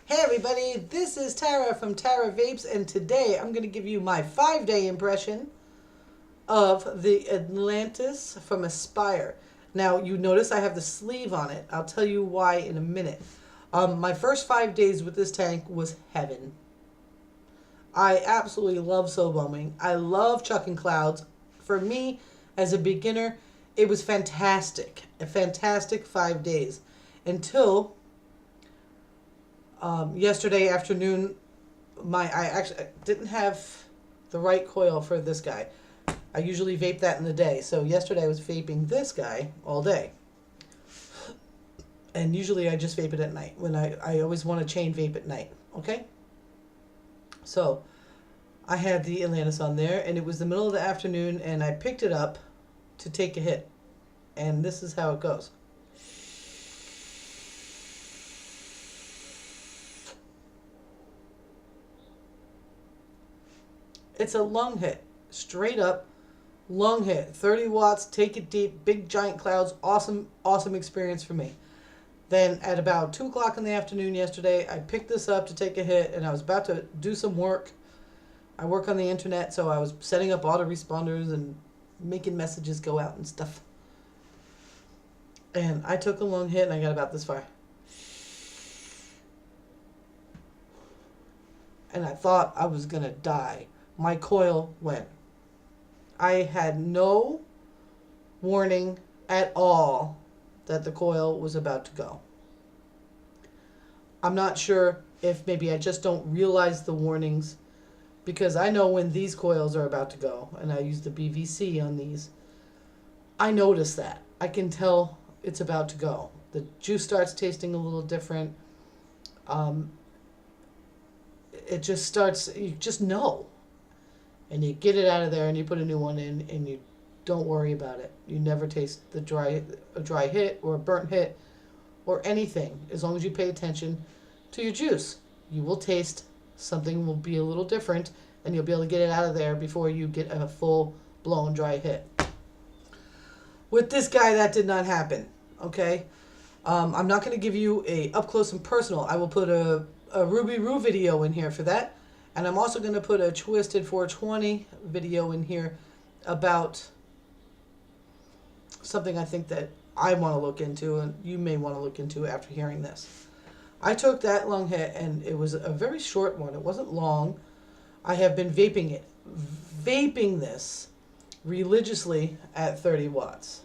Hey everybody, this is Tara from TaraVapeZ, and today I'm going to give you my 5-day impression of the Atlantis from Aspire. Now, you notice I have the sleeve on it. I'll tell you why in a minute. My first 5 days with this tank was heaven. I absolutely love soul bombing. I love chucking clouds. For me, as a beginner, it was fantastic. A fantastic 5 days. Until yesterday afternoon, I actually didn't have the right coil for this guy. I usually vape that in the day. So yesterday I was vaping this guy all day. And usually I just vape it at night. When I always want to chain vape at night. Okay? So I had the Atlantis on there, and it was the middle of the afternoon, and I picked it up to take a hit. And this is how it goes. It's a lung hit. Straight up lung hit. 30 watts, take it deep, big giant clouds. Awesome, awesome experience for me. Then at about 2 o'clock in the afternoon yesterday, I picked this up to take a hit, and I was about to do some work. I work on the internet, so I was setting up autoresponders and making messages go out and stuff. And I took a lung hit, and I got about this far. And I thought I was going to die. My coil went. I had no warning at all that the coil was about to go. I'm not sure if maybe I just don't realize the warnings, because I know when these coils are about to go, and I use the BVC on these. I notice that. I can tell it's about to go. The juice starts tasting a little different. It just starts, you just know. And you get it out of there and you put a new one in, and you don't worry about it. You never taste a dry hit or a burnt hit or anything. As long as you pay attention to your juice, you will taste something will be a little different, and you'll be able to get it out of there before you get a full-blown dry hit. With this guy, that did not happen. Okay, I'm not going to give you a up close and personal. I will put a Ruby Roo video in here for that. And I'm also going to put a Twisted 420 video in here about something I think that I want to look into, and you may want to look into after hearing this. I took that lung hit, and it was a very short one. It wasn't long. I have been vaping this religiously at 30 watts.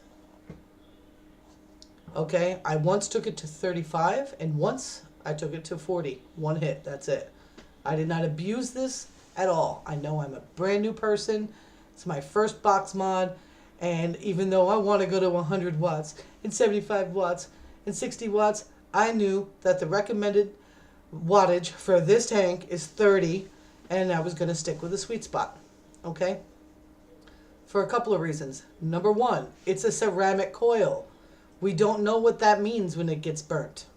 Okay, I once took it to 35, and once I took it to 40. One hit, that's it. I did not abuse this at all. I know I'm a brand new person. It's my first box mod. And even though I want to go to 100 watts and 75 watts and 60 watts, I knew that the recommended wattage for this tank is 30. And I was going to stick with a sweet spot. Okay? For a couple of reasons. Number one, it's a ceramic coil. We don't know what that means when it gets burnt.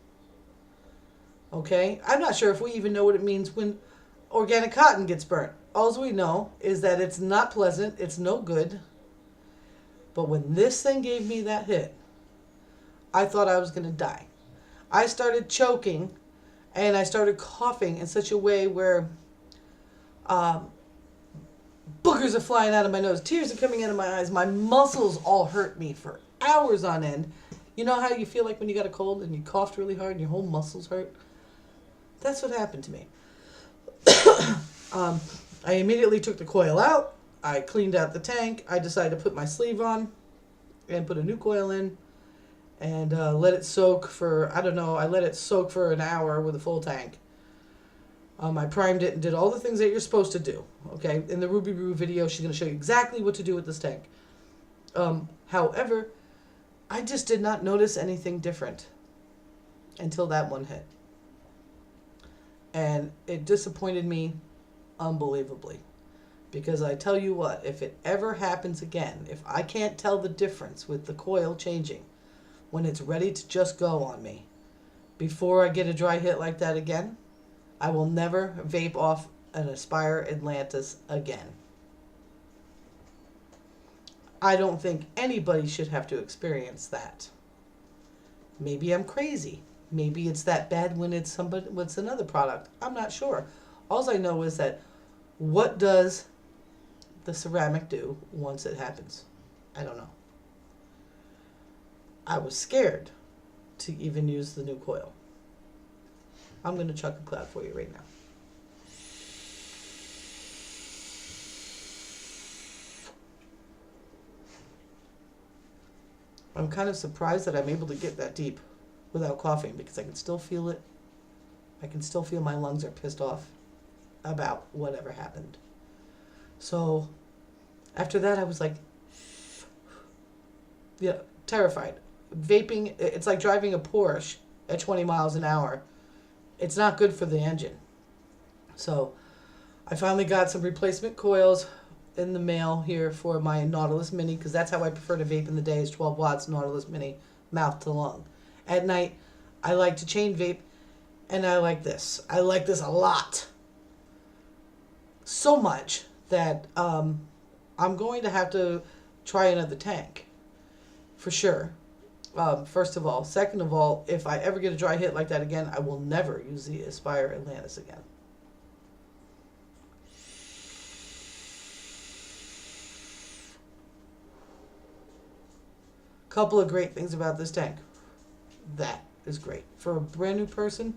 Okay, I'm not sure if we even know what it means when organic cotton gets burnt. All we know is that it's not pleasant, it's no good. But when this thing gave me that hit, I thought I was going to die. I started choking, and I started coughing in such a way where boogers are flying out of my nose, tears are coming out of my eyes, my muscles all hurt me for hours on end. You know how you feel like when you got a cold and you coughed really hard and your whole muscles hurt? That's what happened to me. I immediately took the coil out. I cleaned out the tank. I decided to put my sleeve on and put a new coil in and let it soak for, I don't know, I let it soak for an hour with a full tank. I primed it and did all the things that you're supposed to do. Okay, in the Ruby Roo video, she's going to show you exactly what to do with this tank. However, I just did not notice anything different until that one hit. And it disappointed me unbelievably. Because I tell you what, if it ever happens again, if I can't tell the difference with the coil changing when it's ready to just go on me, before I get a dry hit like that again, I will never vape off an Aspire Atlantis again. I don't think anybody should have to experience that. Maybe I'm crazy. Maybe it's that bad when it's somebody, what's another product. I'm not sure. All I know is that what does the ceramic do once it happens? I don't know. I was scared to even use the new coil. I'm going to chuck a cloud for you right now. I'm kind of surprised that I'm able to get that deep without coughing, because I can still feel it. I can still feel my lungs are pissed off about whatever happened. So after that, I was like, yeah, terrified. Vaping, it's like driving a Porsche at 20 miles an hour. It's not good for the engine. So I finally got some replacement coils in the mail here for my Nautilus Mini, because that's how I prefer to vape in the day, is 12 watts Nautilus Mini, mouth to lung. At night, I like to chain vape, and I like this. I like this a lot. So much that I'm going to have to try another tank, for sure. First of all. Second of all, if I ever get a dry hit like that again, I will never use the Aspire Atlantis again. Couple of great things about this tank. That is great. For a brand new person,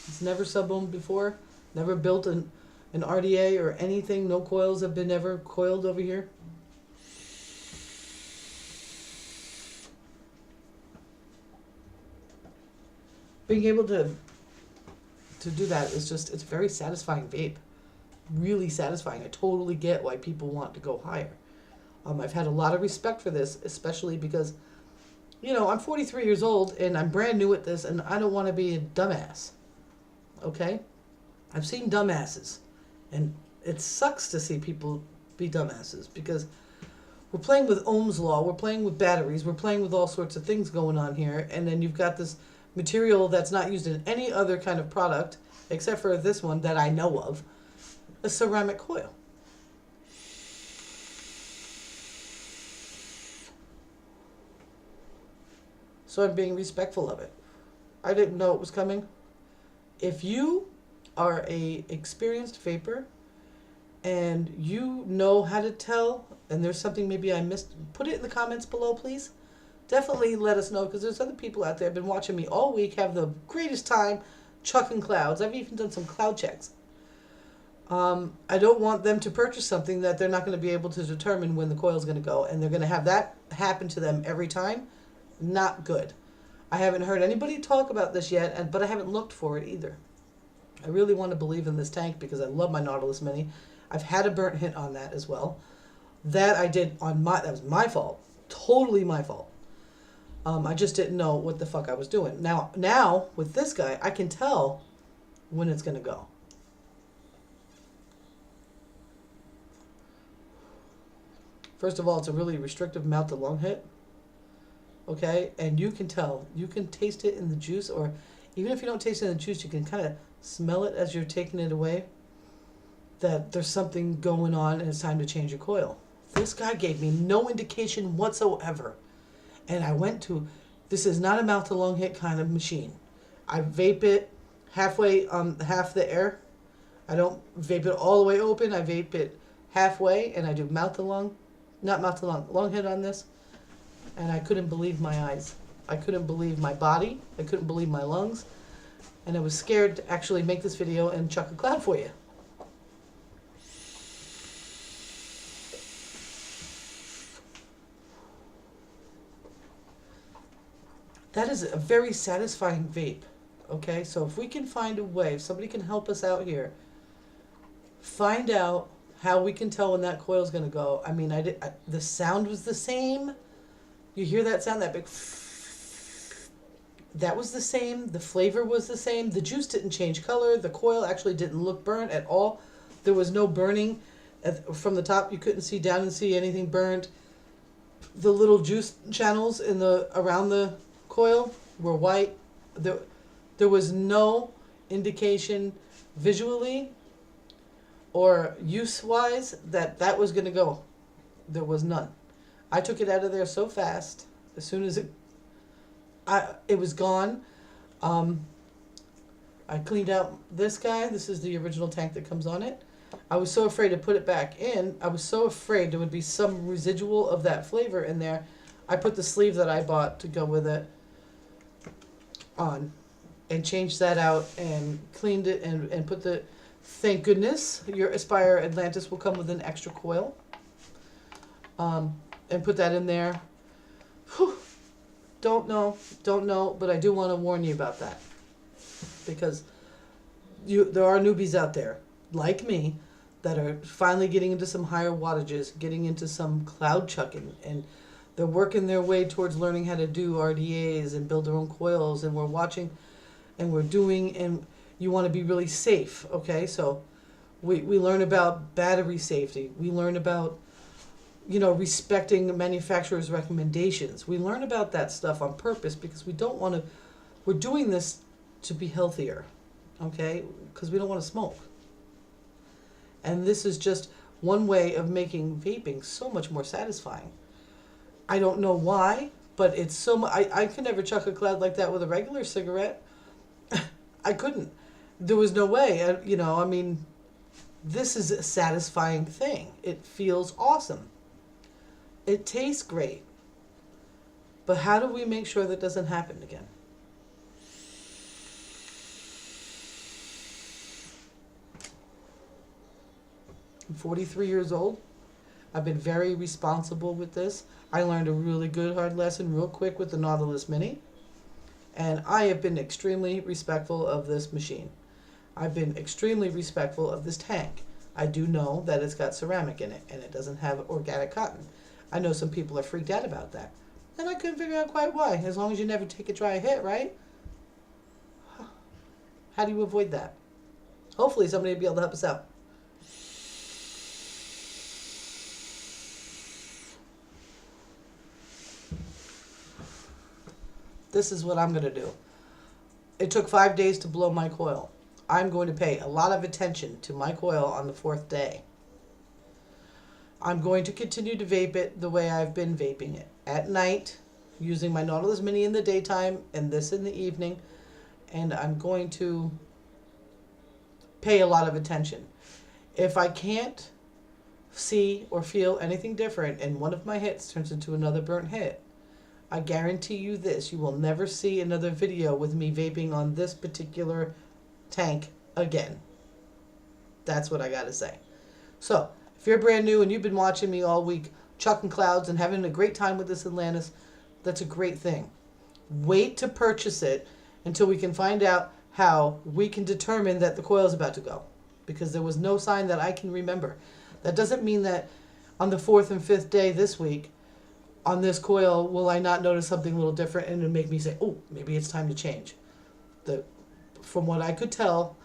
it's never sub-ohmed before, never built an rDNA or anything, no coils have been ever coiled over here. Being able to do that is just, it's very satisfying vape. Really satisfying. I totally get why people want to go higher. I've had a lot of respect for this, especially because, you know, I'm 43 years old and I'm brand new at this, and I don't want to be a dumbass. Okay? I've seen dumbasses, and it sucks to see people be dumbasses, because we're playing with Ohm's law, we're playing with batteries, we're playing with all sorts of things going on here, and then you've got this material that's not used in any other kind of product, except for this one that I know of, a ceramic coil. So I'm being respectful of it. I didn't know it was coming. If you are a experienced vapor and you know how to tell, and there's something maybe I missed, put it in the comments below, please. Definitely let us know, because there's other people out there have been watching me all week, have the greatest time chucking clouds. I've even done some cloud checks. I don't want them to purchase something that they're not going to be able to determine when the coil is going to go, and they're going to have that happen to them every time. Not good. I haven't heard anybody talk about this yet, but I haven't looked for it either. I really want to believe in this tank because I love my Nautilus Mini. I've had a burnt hit on that as well. That I did on that was my fault. Totally my fault. I just didn't know what the fuck I was doing. Now with this guy, I can tell when it's going to go. First of all, it's a really restrictive mouth to lung hit. Okay, and you can tell, you can taste it in the juice, or even if you don't taste it in the juice, you can kind of smell it as you're taking it away, that there's something going on and it's time to change your coil. This guy gave me no indication whatsoever. And I went to, this is not a mouth to lung hit kind of machine. I vape it halfway, half the air. I don't vape it all the way open. I vape it halfway, and I do mouth to lung, not mouth to lung, lung hit on this. And I couldn't believe my eyes. I couldn't believe my body. I couldn't believe my lungs. And I was scared to actually make this video and chuck a cloud for you. That is a very satisfying vape. Okay, so if we can find a way, if somebody can help us out here, find out how we can tell when that coil is going to go. I mean, the sound was the same. You hear that sound, that big, that was the same. The flavor was the same. The juice didn't change color. The coil actually didn't look burnt at all. There was no burning from the top. You couldn't see down and see anything burnt. The little juice channels in around the coil were white. There was no indication visually or use-wise that was going to go. There was none. I took it out of there so fast. As soon as it was gone, I cleaned out this guy. This is the original tank that comes on it. I was so afraid to put it back in. I was so afraid there would be some residual of that flavor in there. I put the sleeve that I bought to go with it on and changed that out and cleaned it and put the, thank goodness, your Aspire Atlantis will come with an extra coil. And put that in there. Whew. Don't know, but I do want to warn you about that. Because there are newbies out there, like me, that are finally getting into some higher wattages, getting into some cloud chucking, and they're working their way towards learning how to do RDAs and build their own coils, and we're watching and we're doing, and you want to be really safe, okay? So we learn about battery safety. We learn about, respecting manufacturers' recommendations. We learn about that stuff on purpose because we don't want to, we're doing this to be healthier, okay? Because we don't want to smoke. And this is just one way of making vaping so much more satisfying. I don't know why, but it's so much. I could never chuck a cloud like that with a regular cigarette. I couldn't. There was no way. This is a satisfying thing. It feels awesome. It tastes great. But how do we make sure that doesn't happen again? I'm 43 years old. I've been very responsible with this. I learned a really good hard lesson real quick with the Nautilus Mini. And I have been extremely respectful of this machine. I've been extremely respectful of this tank. I do know that it's got ceramic in it and it doesn't have organic cotton. I know some people are freaked out about that. And I couldn't figure out quite why. As long as you never take a dry hit, right? How do you avoid that? Hopefully somebody will be able to help us out. This is what I'm going to do. It took 5 days to blow my coil. I'm going to pay a lot of attention to my coil on the 4th day. I'm going to continue to vape it the way I've been vaping it. At night, using my Nautilus Mini in the daytime and this in the evening. And I'm going to pay a lot of attention. If I can't see or feel anything different and one of my hits turns into another burnt hit, I guarantee you this, you will never see another video with me vaping on this particular tank again. That's what I gotta say. So, if you're brand new and you've been watching me all week, chucking clouds and having a great time with this Atlantis, that's a great thing. Wait to purchase it until we can find out how we can determine that the coil is about to go. Because there was no sign that I can remember. That doesn't mean that on the 4th and 5th day this week, on this coil, will I not notice something a little different and it'll make me say, oh, maybe it's time to change. From what I could tell,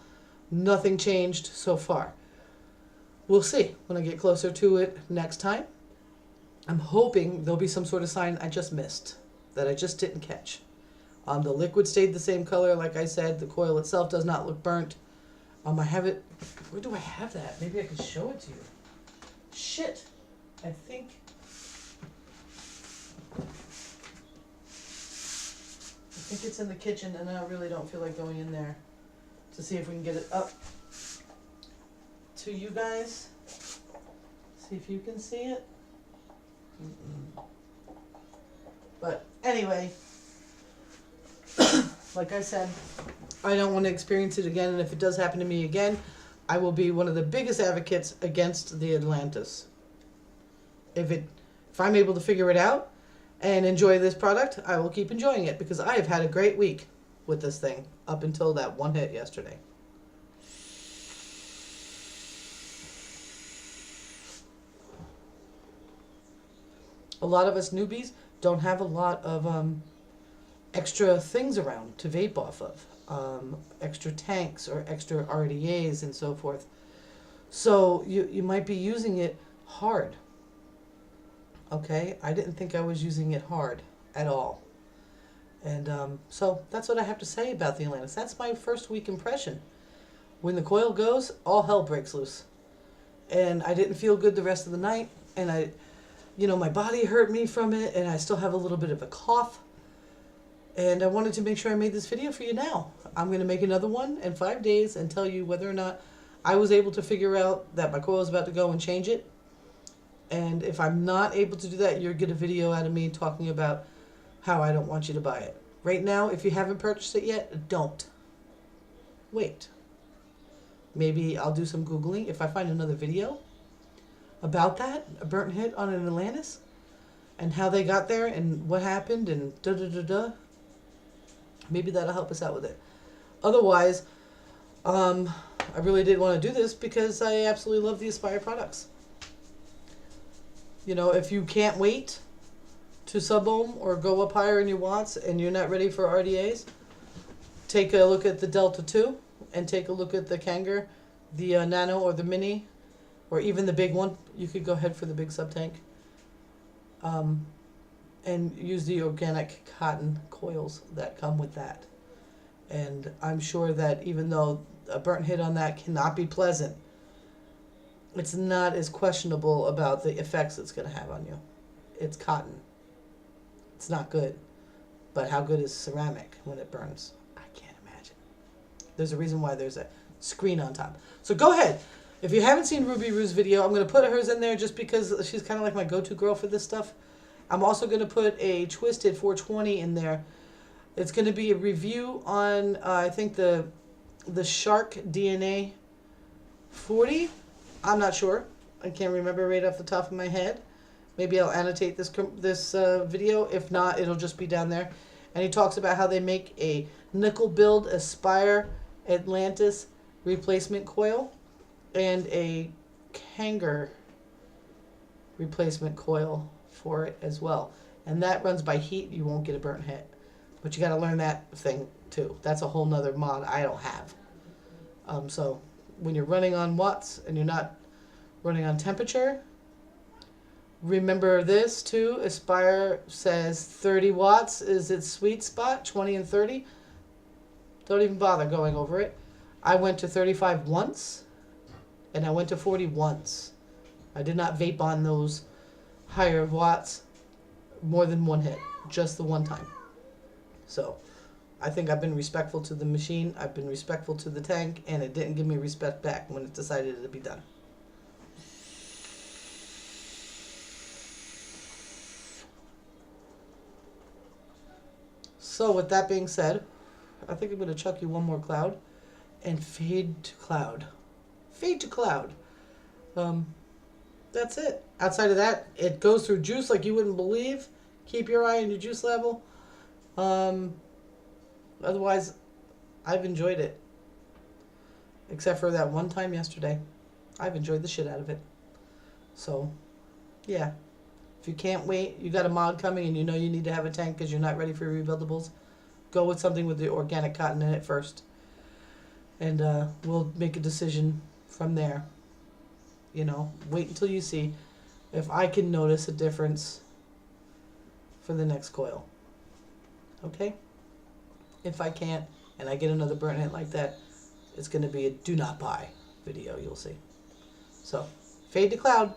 nothing changed so far. We'll see when I get closer to it next time. I'm hoping there'll be some sort of sign I just missed, that I just didn't catch. The liquid stayed the same color, like I said. The coil itself does not look burnt. I have it, where do I have that? Maybe I can show it to you. Shit, I think it's in the kitchen, and I really don't feel like going in there to see if we can get it up to you guys. See if you can see it. But anyway, like I said, I don't want to experience it again, and if it does happen to me again, I will be one of the biggest advocates against the Atlantis. If I'm able to figure it out and enjoy this product, I will keep enjoying it because I have had a great week with this thing up until that one hit yesterday. A lot of us newbies don't have a lot of extra things around to vape off of, extra tanks or extra RDAs and so forth. So you might be using it hard. Okay, I didn't think I was using it hard at all. And so that's what I have to say about the Atlantis. That's my first week impression. When the coil goes, all hell breaks loose. And I didn't feel good the rest of the night. And my body hurt me from it. And I still have a little bit of a cough. And I wanted to make sure I made this video for you now. I'm going to make another one in 5 days and tell you whether or not I was able to figure out that my coil is about to go and change it. And if I'm not able to do that, you'll get a video out of me talking about how I don't want you to buy it. Right now, if you haven't purchased it yet, don't. Wait. Maybe I'll do some Googling. If I find another video about that, a burnt hit on an Atlantis, and how they got there, and what happened, and da-da-da-da, maybe that'll help us out with it. Otherwise, I really did want to do this because I absolutely love the Aspire products. You know, if you can't wait to sub-ohm or go up higher in your watts and you're not ready for RDAs, take a look at the Delta 2 and take a look at the Kanger, the Nano or the Mini, or even the big one. You could go ahead for the big sub-tank. And use the organic cotton coils that come with that. And I'm sure that even though a burnt hit on that cannot be pleasant, it's not as questionable about the effects it's going to have on you. It's cotton. It's not good. But how good is ceramic when it burns? I can't imagine. There's a reason why there's a screen on top. So go ahead. If you haven't seen Ruby Roo's video, I'm going to put hers in there just because she's kind of like my go-to girl for this stuff. I'm also going to put a Twisted 420 in there. It's going to be a review on, I think, the Shark DNA 40. I'm not sure. I can't remember right off the top of my head. Maybe I'll annotate this video. If not, it'll just be down there. And he talks about how they make a Nickle build Aspire Atlantis replacement coil and a Kanger replacement coil for it as well. And that runs by heat. You won't get a burnt hit. But you got to learn that thing too. That's a whole nother mod I don't have. So when you're running on watts and you're not running on temperature, remember this too. Aspire says 30 watts is its sweet spot, 20 and 30. Don't even bother going over it. I went to 35 once and I went to 40 once. I did not vape on those higher watts more than one hit, just the one time. So I think I've been respectful to the machine, I've been respectful to the tank, and it didn't give me respect back when it decided to be done. So with that being said, I think I'm going to chuck you one more cloud and fade to cloud. Fade to cloud. That's it. Outside of that, it goes through juice like you wouldn't believe. Keep your eye on your juice level. Otherwise, I've enjoyed it. Except for that one time yesterday. I've enjoyed the shit out of it. So, yeah. If you can't wait, you got a mod coming and you know you need to have a tank because you're not ready for rebuildables, go with something with the organic cotton in it first. And we'll make a decision from there. You know, wait until you see if I can notice a difference for the next coil. Okay? If I can't, and I get another burnt hit like that, it's going to be a do not buy video, you'll see. So, fade to cloud.